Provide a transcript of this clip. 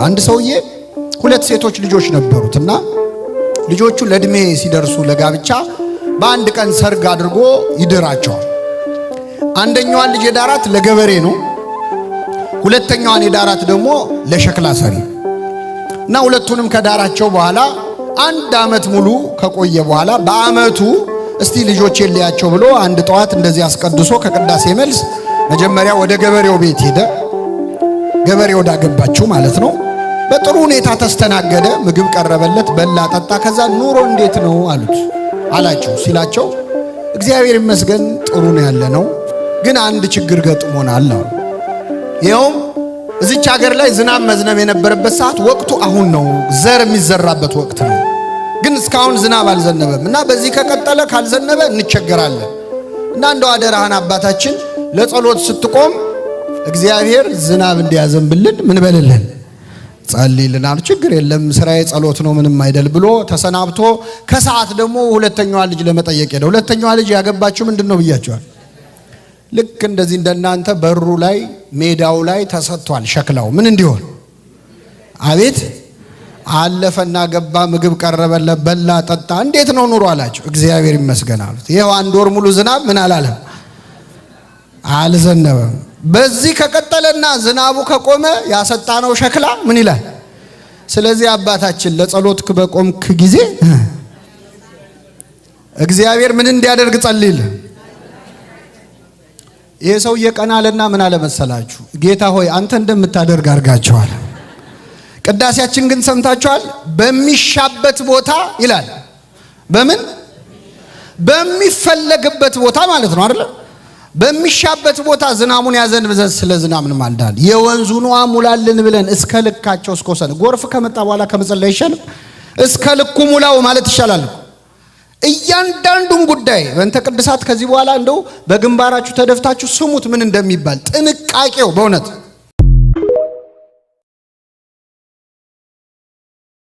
አንድ ሰውዬ ሁለት ሴቶች ልጆች ነበሩትና ልጆቹ ለእድሜ ሲደርሱ ለጋብቻ በአንድ ቀን ሰርግ አድርጎ ይድራቸዋል። አንደኛዋን ልጅ የዳራት ለገበሬ ነው፣ ሁለተኛዋን የዳራት ደግሞ ለሸክላ ሰሪ እና ሁለቱንም ከዳራቸው በኋላ አንድ አመት ሙሉ ከቆየ በኋላ በአመቱ እስቲ ልጆቼን ሊያቸው ብሎ አንድ ጠዋት እንደዚህ አስቀድሶ ከቅዳሴ መልስ መጀመሪያ ወደ ገበሬው ቤት ሄደ። ገበሬው ዳገባቸው ማለት ነው። በጥሩ ሁኔታ ተስተናገደ፣ ምግብ ቀረበለት፣ በላ ጠጣ። ከዛ ኑሮ እንዴት ነው አላቸው። ሲላቸው እግዚአብሔር ይመስገን ጥሩ ነው ያለ ነው፣ ግን አንድ ችግር ገጥሞናል አሉ። ይኸውም እዚች ሀገር ላይ ዝናብ መዝነብ የነበረበት ሰዓት ወቅቱ አሁን ነው፣ ዘር የሚዘራበት ወቅት ነው። ግን እስካሁን ዝናብ አልዘነበም እና በዚህ ከቀጠለ ካልዘነበ እንቸገራለን እና እንደው አደራህን አባታችን ለጸሎት ስትቆም እግዚአብሔር ዝናብ እንዲያዘንብልን ምን በልልን ጸልይልናል። ችግር የለም ስራዬ ጸሎት ነው ምንም አይደል ብሎ ተሰናብቶ ከሰዓት ደግሞ ሁለተኛዋ ልጅ ለመጠየቅ ሄደ። ሁለተኛዋ ልጅ ያገባችው ምንድነው ብያቸዋል። ልክ እንደዚህ እንደናንተ በሩ ላይ ሜዳው ላይ ተሰጥቷል ሸክላው ምን እንዲሆን አቤት አለፈና ገባ፣ ምግብ ቀረበለት፣ በላ ጠጣ። እንዴት ነው ኑሮ አላቸው። እግዚአብሔር ይመስገን አሉት። ይሄው አንድ ወር ሙሉ ዝናብ ምን አላለም አልዘነበም። በዚህ ከቀጠለና ዝናቡ ከቆመ ያሰጣነው ሸክላ ምን ይላል? ስለዚህ አባታችን ለጸሎት በቆምክ ጊዜ እግዚአብሔር ምን እንዲያደርግ ጸልይል። ይሄ ሰው የቀናለና ምን አለ መሰላችሁ? ጌታ ሆይ አንተ እንደምታደርግ አድርጋቸዋል። ቅዳሴያችን ግን ሰምታችኋል። በሚሻበት ቦታ ይላል። በምን በሚፈለግበት ቦታ ማለት ነው አይደል? በሚሻበት ቦታ ዝናሙን ያዘንብ ዘንድ ስለ ዝናብ እንማልዳለን። የወንዙን ውሃ ሙላልን ብለን እስከ ልካቸው እስከወሰነ ጎርፍ ከመጣ በኋላ ከመጸለይ አይሻልም? እስከ ልኩ ሙላው ማለት ይሻላል። እያንዳንዱን ጉዳይ በእንተ ቅድሳት ከዚህ በኋላ እንደው በግንባራችሁ ተደፍታችሁ ስሙት ምን እንደሚባል ጥንቃቄው በእውነት